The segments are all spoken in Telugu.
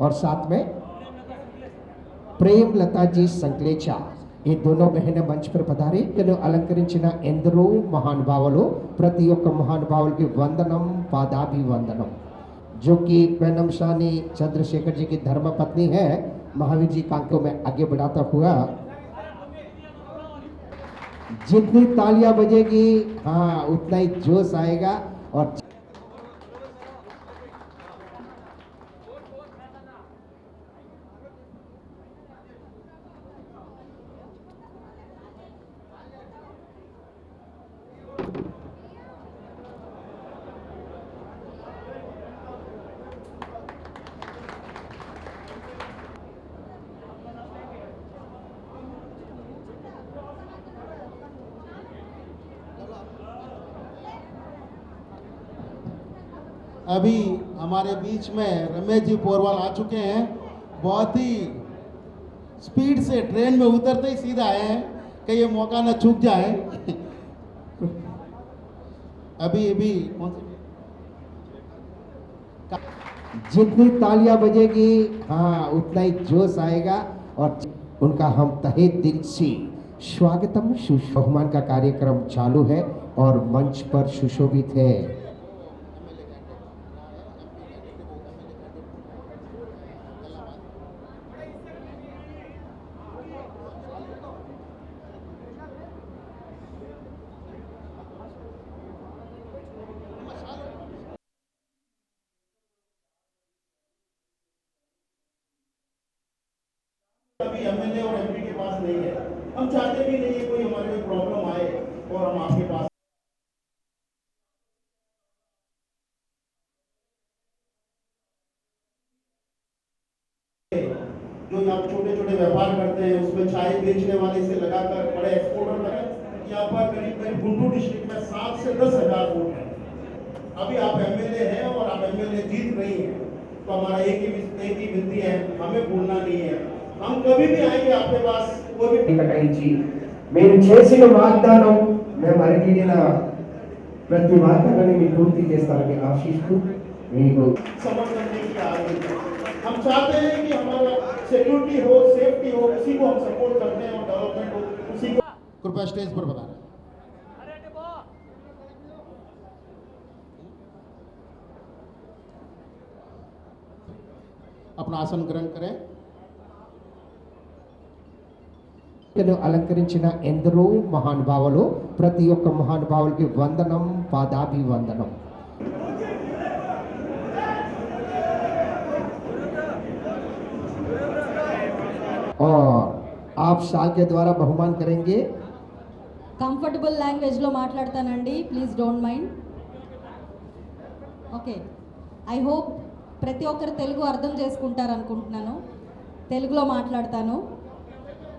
और साथ में ప్రేమలతా जी संकलेचा ఈ दोनों बहनें मंच पर पधारी अलंकరించిన ఎందరో మహానుభావులు ప్రతి ఒక్క మహానుభావులకి వందనం पादाभिवंदनम जो कि पैनम शानी चंद्रशेखर जी की धर्मपत्नी है। महावीर जी कांको में आगे बढ़ाता हुआ जितनी तालियां बजेगी हाँ उतना ही जोश आएगा। और अभी हमारे बीच में रमेश जी पोरवाल आ चुके हैं। बहुत ही स्पीड से ट्रेन में उतरते ही सीधा आए हैं कि ये मौका न चूक जाए। अभी अभी जितनी तालियां बजेगी हाँ उतना ही जोश आएगा। और उनका हम तहे दिल से स्वागतम बहुमान का कार्यक्रम चालू है और मंच पर सुशोभित है। अभी एमएलए और एमपी के पास नहीं है। हम चाहते भी नहीं है कोई हमारे कोई प्रॉब्लम आए और हम आपके पास जो यहाँ छोटे छोटे व्यापार करते हैं उसमें चाय बेचने वाले से लगाकर बड़े एक्सपोर्टर तक यहाँ पर करीब करीब गुंटूर डिस्ट्रिक्ट में 7 से 10 हजार वोट है। अभी आप एमएलए हैं और आप एमएलए जीत रही हैं तो हमारा एक ही विनती है, हमें भूलना नहीं है। हम कभी भी आएंगे आपके पास कोई भी కేటాయించి మీరు చేసిన వాగ్దానం మేము అడిగిన ప్రతి వాగ్దానాన్ని మీరు పూర్తి చేస్తారని ఆశిస్తూ మీకు समर्थन नहीं किया आगे। हम चाहते हैं कि हमारा सिक्योरिटी हो, सेफ्टी हो, उसी को हम सपोर्ट करते हैं और डेवलपमेंट हो उसी को। कृपया स्टेज पर बता रहे अपना आसन ग्रहण करें। अलंकరించిన ఎందరో మహానుభావులు ప్రతి ఒక్క మహానుభావులకి వందనం పాదాభివందనం। और आप शाल के द्वारा बहुमान करेंगे। కంఫర్టబుల్ లాంగ్వేజ్లో మాట్లాడతానండి, please don't mind. Okay, I hope ప్రతి ఒక్కరు తెలుగు అర్థం చేసుకుంటారు అనుకుంటున్నాను. తెలుగులో మాట్లాడతాను.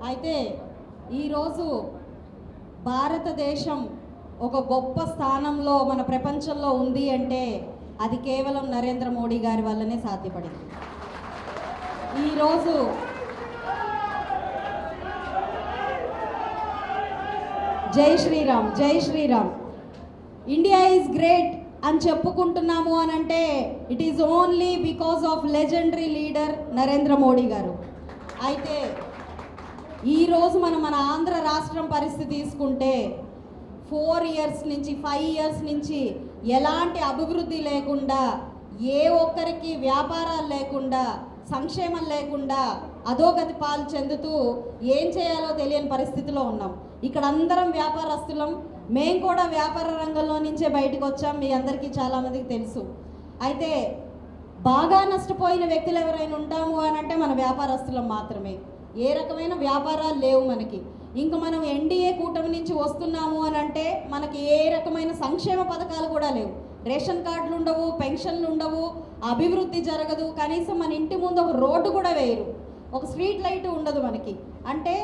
అయితే ఈరోజు భారతదేశం ఒక గొప్ప స్థానంలో మన ప్రపంచంలో ఉంది అంటే అది కేవలం నరేంద్ర మోడీ గారి వల్లనే సాధ్యపడింది. ఈరోజు జై శ్రీరామ్, జై శ్రీరామ్. ఇండియా ఈజ్ గ్రేట్ అని చెప్పుకుంటున్నాము అని అంటే it is only because of legendary leader Narendra Modi గారు. అయితే ఈరోజు మన ఆంధ్ర రాష్ట్రం పరిస్థితి తీసుకుంటే 4 ఇయర్స్ నుంచి 5 ఇయర్స్ నుంచి ఎలాంటి అభివృద్ధి లేకుండా, ఏ ఒక్కరికి వ్యాపారాలు లేకుండా, సంక్షేమం లేకుండా అధోగతి పాలు చెందుతూ ఏం చేయాలో తెలియని పరిస్థితిలో ఉన్నాం. ఇక్కడ అందరం వ్యాపారస్తులం, మేము కూడా వ్యాపార రంగంలో నుంచే బయటకు వచ్చాం, మీ అందరికీ చాలామందికి తెలుసు. అయితే బాగా నష్టపోయిన వ్యక్తులు ఎవరైనా ఉంటాము అని అంటే మన వ్యాపారస్తులం మాత్రమే. ఏ రకమైన వ్యాపారాలు లేవు మనకి. ఇంకా మనం ఎన్డీఏ కూటమి నుంచి వస్తున్నాము అని అంటే మనకి ఏ రకమైన సంక్షేమ పథకాలు కూడా లేవు. రేషన్ కార్డులు ఉండవు, పెన్షన్లు ఉండవు, అభివృద్ధి జరగదు, కనీసం మన ఇంటి ముందు ఒక రోడ్డు కూడా వేయరు, ఒక స్ట్రీట్ లైట్ ఉండదు మనకి. అంటే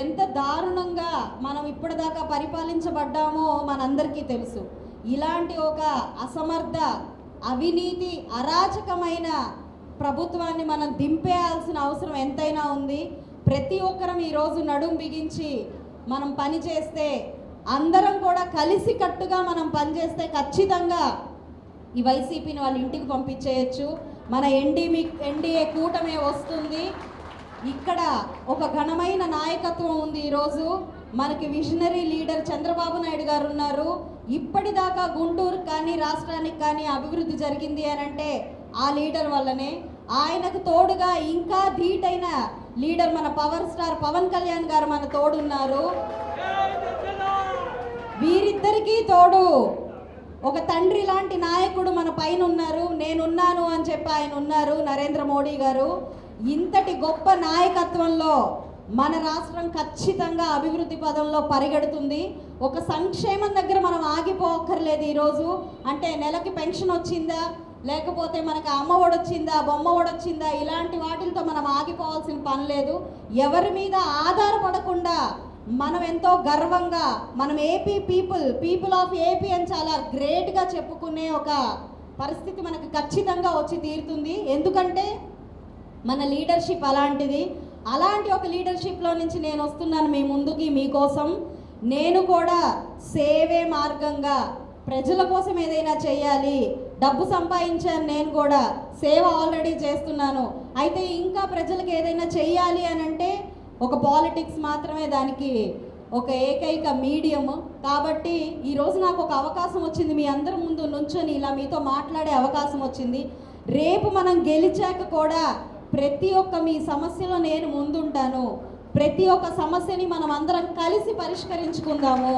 ఎంత దారుణంగా మనం ఇప్పటిదాకా పరిపాలించబడ్డామో మనందరికీ తెలుసు. ఇలాంటి ఒక అసమర్థ, అవినీతి, అరాచకమైన ప్రభుత్వాన్ని మనం దింపేయాల్సిన అవసరం ఎంతైనా ఉంది. ప్రతి ఒక్కరం ఈరోజు నడుం బిగించి మనం పని చేస్తే, అందరం కూడా కలిసికట్టుగా మనం పనిచేస్తే ఖచ్చితంగా ఈ వైసీపీని వాళ్ళ ఇంటికి పంపించేయచ్చు. మన ఎన్డీఏ కూటమే వస్తుంది. ఇక్కడ ఒక ఘనమైన నాయకత్వం ఉంది. ఈరోజు మనకి విజనరీ లీడర్ చంద్రబాబు నాయుడు గారు ఉన్నారు. ఇప్పటిదాకా గుంటూరు కానీ రాష్ట్రానికి కానీ అభివృద్ధి జరిగింది అని అంటే ఆ లీడర్ వల్లనే. ఆయనకు తోడుగా ఇంకా ధీటైన లీడర్ మన పవర్ స్టార్ పవన్ కళ్యాణ్ గారు మన తోడున్నారు. వీరిద్దరికీ తోడు ఒక తండ్రి లాంటి నాయకుడు మన పైన ఉన్నారు. నేనున్నాను అని చెప్పి ఆయన ఉన్నారు, నరేంద్ర మోడీ గారు. ఇంతటి గొప్ప నాయకత్వంలో మన రాష్ట్రం ఖచ్చితంగా అభివృద్ధి పదంలో పరిగెడుతుంది. ఒక సంక్షేమం దగ్గర మనం ఆగిపోక్కర్లేదు. ఈరోజు అంటే నెలకి పెన్షన్ వచ్చిందా, లేకపోతే మనకు అమ్మ ఒడి వచ్చిందా, బొమ్మ ఒడి వచ్చిందా, ఇలాంటి వాటితో మనం ఆగిపోవాల్సిన పని లేదు. ఎవరి మీద ఆధారపడకుండా మనం ఎంతో గర్వంగా మనం ఏపీ పీపుల్ ఆఫ్ ఏపీ అని చాలా గ్రేట్గా చెప్పుకునే ఒక పరిస్థితి మనకు ఖచ్చితంగా వచ్చి తీరుతుంది. ఎందుకంటే మన లీడర్షిప్ అలాంటిది. అలాంటి ఒక లీడర్షిప్లో నుంచి నేను వస్తున్నాను మీ ముందుకి, మీకోసం. నేను కూడా సేవే మార్గంగా ప్రజల కోసం ఏదైనా చేయాలి. డబ్బు సంపాదించాను, నేను కూడా సేవ ఆల్రెడీ చేస్తున్నాను. అయితే ఇంకా ప్రజలకు ఏదైనా చెయ్యాలి అని అంటే ఒక పాలిటిక్స్ మాత్రమే దానికి ఒక ఏకైక మీడియం. కాబట్టి ఈరోజు నాకు ఒక అవకాశం వచ్చింది, మీ అందరి ముందు నుంచొని ఇలా మీతో మాట్లాడే అవకాశం వచ్చింది. రేపు మనం గెలిచాక కూడా ప్రతి ఒక్క మీ సమస్యలో నేను ముందుంటాను. ప్రతి ఒక్క సమస్యని మనం అందరం కలిసి పరిష్కరించుకుందాము.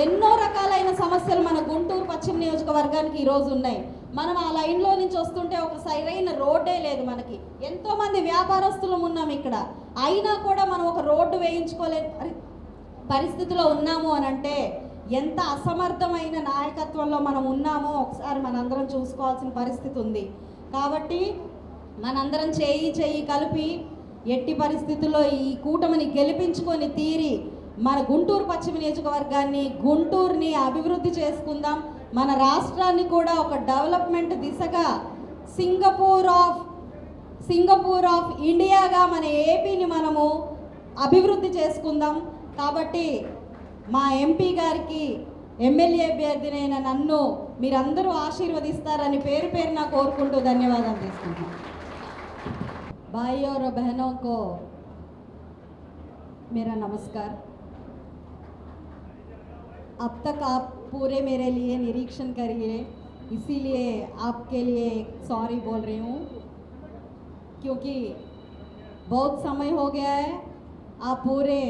ఎన్నో రకాలైన సమస్యలు మన గుంటూరు పశ్చిమ నియోజకవర్గానికి ఈరోజు ఉన్నాయి. మనం ఆ లైన్లో నుంచి వస్తుంటే ఒక సరైన రోడ్డే లేదు మనకి. ఎంతోమంది వ్యాపారస్తులు ఉన్నాం ఇక్కడ, అయినా కూడా మనం ఒక రోడ్డు వేయించుకోలే పరిస్థితిలో ఉన్నాము అని అంటే ఎంత అసమర్థమైన నాయకత్వంలో మనం ఉన్నామో ఒకసారి మనందరం చూసుకోవాల్సిన పరిస్థితి ఉంది. కాబట్టి మనందరం చేయి కలిపి ఎట్టి పరిస్థితుల్లో ఈ కూటమిని గెలిపించుకొని తీరి మన గుంటూరు పశ్చిమ నియోజకవర్గాన్ని, గుంటూరుని అభివృద్ధి చేసుకుందాం. మన రాష్ట్రాన్ని కూడా ఒక డెవలప్మెంట్ దిశగా సింగపూర్ ఆఫ్ ఇండియాగా మన ఏపీని మనము అభివృద్ధి చేసుకుందాం. కాబట్టి మా ఎంపీ గారికి, ఎమ్మెల్యే అభ్యర్థినైన నన్ను మీరందరూ ఆశీర్వదిస్తారని పేరు పేరున కోరుకుంటూ ధన్యవాదాలు తీసుకుంటాం. भाई और बहनों को मेरा नमस्कार। अब तक आप पूरे मेरे लिए निरीक्षण करिए, इसीलिए आपके लिए सॉरी बोल रही हूँ, क्योंकि बहुत समय हो गया है। आप पूरे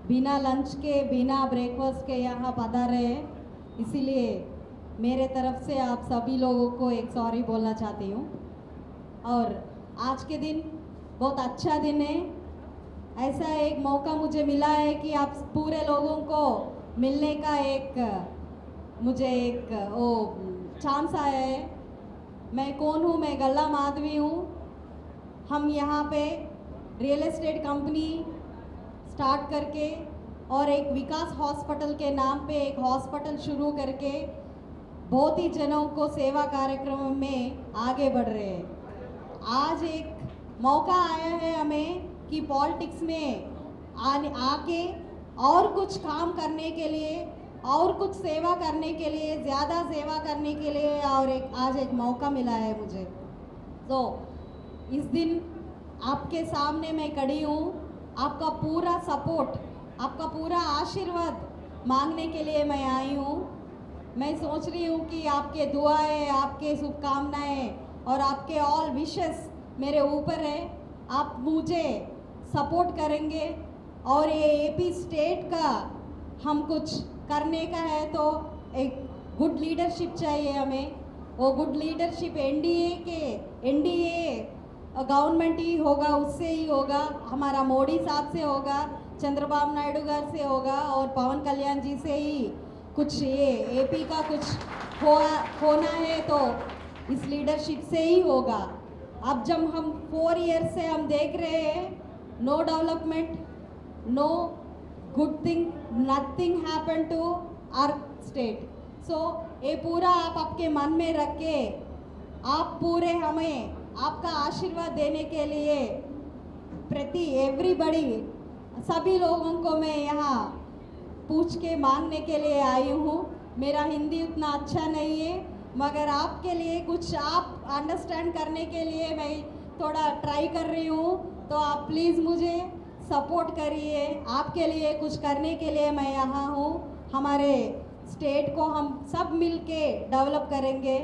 बिना लंच के, बिना ब्रेकफास्ट के यहाँ पधारे हैं, इसीलिए मेरे तरफ से आप सभी लोगों को एक सॉरी बोलना चाहती हूँ। और आज के दिन बहुत अच्छा दिन है। ऐसा एक मौका मुझे मिला है कि आप पूरे लोगों को मिलने का मुझे एक वो चांस आया है। मैं कौन हूँ? मैं गल्ला माधवी हूँ। हम यहाँ पे रियल एस्टेट कंपनी स्टार्ट करके और एक विकास हॉस्पिटल के नाम पे एक हॉस्पिटल शुरू करके बहुत ही जनों को सेवा कार्यक्रम में आगे बढ़ रहे हैं। आज एक मौका आया है हमें कि पॉलिटिक्स में आके और कुछ काम करने के लिए और कुछ सेवा करने के लिए, ज़्यादा सेवा करने के लिए, और आज एक मौका मिला है मुझे। तो इस दिन आपके सामने मैं खड़ी हूँ। आपका पूरा सपोर्ट, आपका पूरा आशीर्वाद मांगने के लिए मैं आई हूँ। मैं सोच रही हूँ कि आपके दुआएं, आपके शुभकामनाएं और आपके ऑल विशेस मेरे ऊपर है। आप मुझे सपोर्ट करेंगे और ये एपी स्टेट का हम कुछ करने का है, तो एक गुड लीडरशिप चाहिए हमें। वो गुड लीडरशिप एनडीए गवर्नमेंट ही होगा, उससे ही होगा। हमारा मोदी साहब से होगा, चंद्रबाबू नायडू गार से होगा और पवन कल्याण जी से ही कुछ ये एपी का कुछ होना है, तो इस लीडरशिप से ही होगा। अब जब हम 4 ईयर्स से हम देख रहे हैं, no development, no good thing, nothing happen to our state. So ये पूरा आप आपके मन में रख के आप पूरे हमें आपका आशीर्वाद देने के लिए प्रति एवरीबडी सभी लोगों को मैं यहाँ पूछ के मांगने के लिए आई हूँ। मेरा हिंदी उतना अच्छा नहीं है, मगर आपके लिए कुछ आप अंडरस्टैंड करने के लिए मैं थोड़ा ट्राई कर रही हूँ, तो आप प्लीज़ मुझे सपोर्ट करिए। आपके लिए कुछ करने के लिए मैं यहाँ हूँ। हमारे स्टेट को हम सब मिल के डेवलप करेंगे।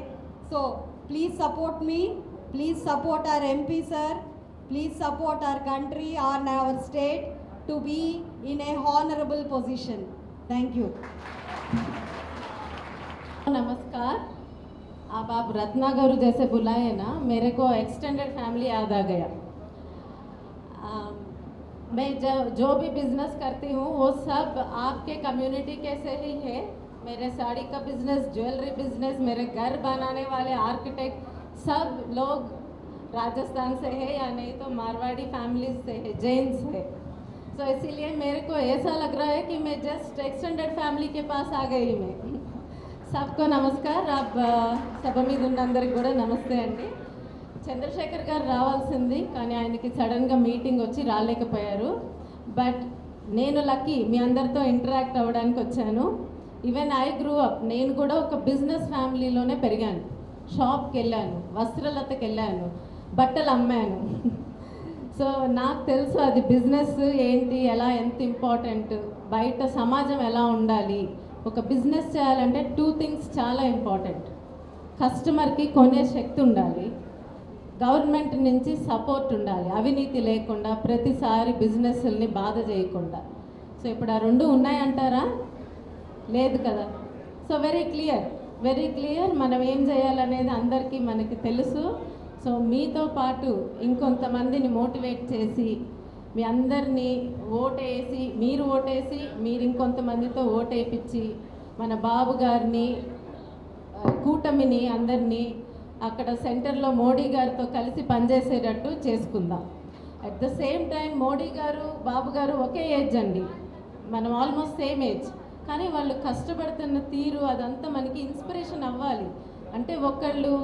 So please support me, please support our MP sir, please support our country और our state to be in a honourable position. Thank you. नमस्कार। अब आप रत्ना गारू जैसे बुलाए ना, मेरे को एक्सटेंडेड फैमिली याद आ गया। मैं जो भी बिजनेस करती हूँ वो सब आपके कम्युनिटी के से ही है। मेरे साड़ी का बिजनेस, ज्वेलरी बिजनेस, मेरे घर बनाने वाले आर्किटेक्ट सब लोग राजस्थान से है या नहीं तो मारवाड़ी फैमिलीज से है, जैन से। तो इसीलिए मेरे को ऐसा लग रहा है कि मैं जस्ट एक्सटेंडेड फैमिली के पास आ गई मैं। सबको नमस्कार। సభ మీద ఉన్న అందరికి కూడా నమస్తే అండి। చంద్రశేఖర్ గారు రావాల్సింది కానీ ఆయనకి సడన్గా మీటింగ్ వచ్చి రాలేకపోయారు। బట్ నేను లక్కీ మీ అందరితో ఇంటరాక్ట్ అవ్వడానికి వచ్చాను। ఈవెన్ ఐ గ్రూ అప్, నేను కూడా ఒక బిజినెస్ ఫ్యామిలీలోనే పెరిగాను। షాప్కి వెళ్ళాను, వస్త్రలతకి వెళ్ళాను, బట్టలు అమ్మాను। సో నాకు తెలుసు అది బిజినెస్ ఏంటి, ఎలా, ఎంత ఇంపార్టెంట్, బయట సమాజం ఎలా ఉండాలి। ఒక బిజినెస్ చేయాలంటే 2 థింగ్స్ చాలా ఇంపార్టెంట్। కస్టమర్కి కొనే శక్తి ఉండాలి, గవర్నమెంట్ నుంచి సపోర్ట్ ఉండాలి, అవినీతి లేకుండా ప్రతిసారి బిజినెస్ని బాధ చేయకుండా। సో ఇప్పుడు ఆ 2 ఉన్నాయంటారా? లేదు కదా। సో వెరీ క్లియర్ మనం ఏం చేయాలనేది అందరికీ మనకి తెలుసు। సో మీతో పాటు ఇంకొంతమందిని మోటివేట్ చేసి మీ అందరినీ ఓటేసి మీరు ఇంకొంతమందితో ఓటేపించి మన బాబు గారిని, కూటమిని అందరినీ అక్కడ సెంటర్లో మోడీ గారితో కలిసి పనిచేసేటట్టు చేసుకుందాం। At the same time Modi గారు, బాబు గారు ఒకే ఏజ్ అండి, మనం ఆల్మోస్ట్ సేమ్ ఏజ్, కానీ వాళ్ళు కష్టపడుతున్న తీరు అదంతా మనకి ఇన్స్పిరేషన్ అవ్వాలి। అంటే ఒకళ్ళు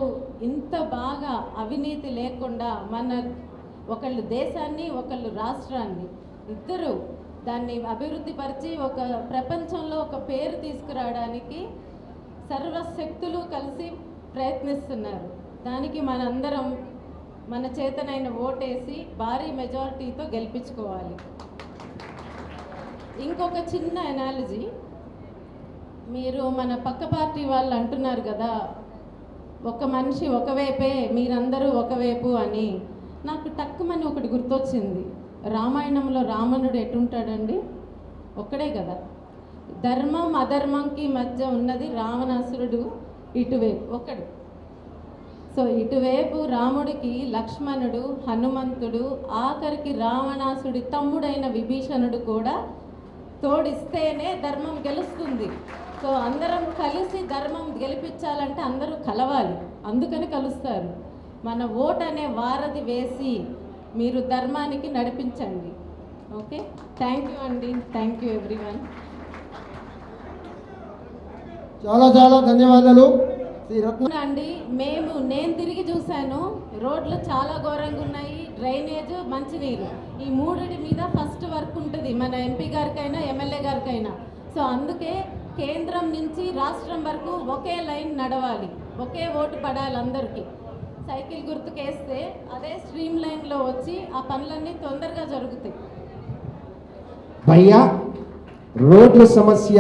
ఇంత బాగా అవినీతి లేకుండా ఒకళ్ళు దేశాన్ని, ఒకళ్ళు రాష్ట్రాన్ని, ఇద్దరు దాన్ని అభివృద్ధి పరిచి ఒక ప్రపంచంలో ఒక పేరు తీసుకురావడానికి సర్వశక్తులు కలిసి ప్రయత్నిస్తున్నారు। దానికి మనందరం మన చేతనైన ఓటేసి భారీ మెజారిటీతో గెలిపించుకోవాలి। ఇంకొక చిన్న ఎనాలజీ, మీరు మన పక్క పార్టీ వాళ్ళు అంటున్నారు కదా ఒక మనిషి ఒకవైపే, మీరందరూ ఒకవైపు అని, నాకు టక్కుమని ఒకటి గుర్తొచ్చింది। రామాయణంలో రావణుడు ఎటుంటాడండి? ఒక్కడే కదా। ధర్మం అధర్మంకి మధ్య ఉన్నది రావణాసురుడు, ఇటువైపు ఒకడు। సో ఇటువైపు రాముడికి లక్ష్మణుడు, హనుమంతుడు, ఆఖరికి రావణాసుడి తమ్ముడైన విభీషణుడు కూడా తోడిస్తేనే ధర్మం గెలుస్తుంది। సో అందరం కలిసి ధర్మం గెలిపించాలంటే అందరూ కలవాలి, అందుకని కలుస్తారు। మన ఓట్ అనే వారధి వేసి మీరు ధర్మానికి నడిపించండి। ఓకే, థ్యాంక్ యూ అండి, థ్యాంక్ యూ ఎవ్రీవన్। చాలా ధన్యవాదాలు శ్రీ రత్న అండి, నేను తిరిగి చూశాను, రోడ్లు చాలా ఘోరంగా ఉన్నాయి, డ్రైనేజ్, మంచినీరు, ఈ మూడిటి మీద ఫస్ట్ వర్క్ ఉంటుంది మన MP గారికైనా ఎమ్మెల్యే గారికైనా। సో అందుకే కేంద్రం నుంచి రాష్ట్రం వరకు ఒకే లైన్ నడవాలి, ఒకే ఓటు పడాలి అందరికీ। సైకిల్ గుర్తుకేస్తే అదే స్ట్రీమ్ లైన్లో వచ్చి ఆ పనులన్నీ తొందరగా జరుగుతాయి। భయ్యా, రోడ్ల సమస్య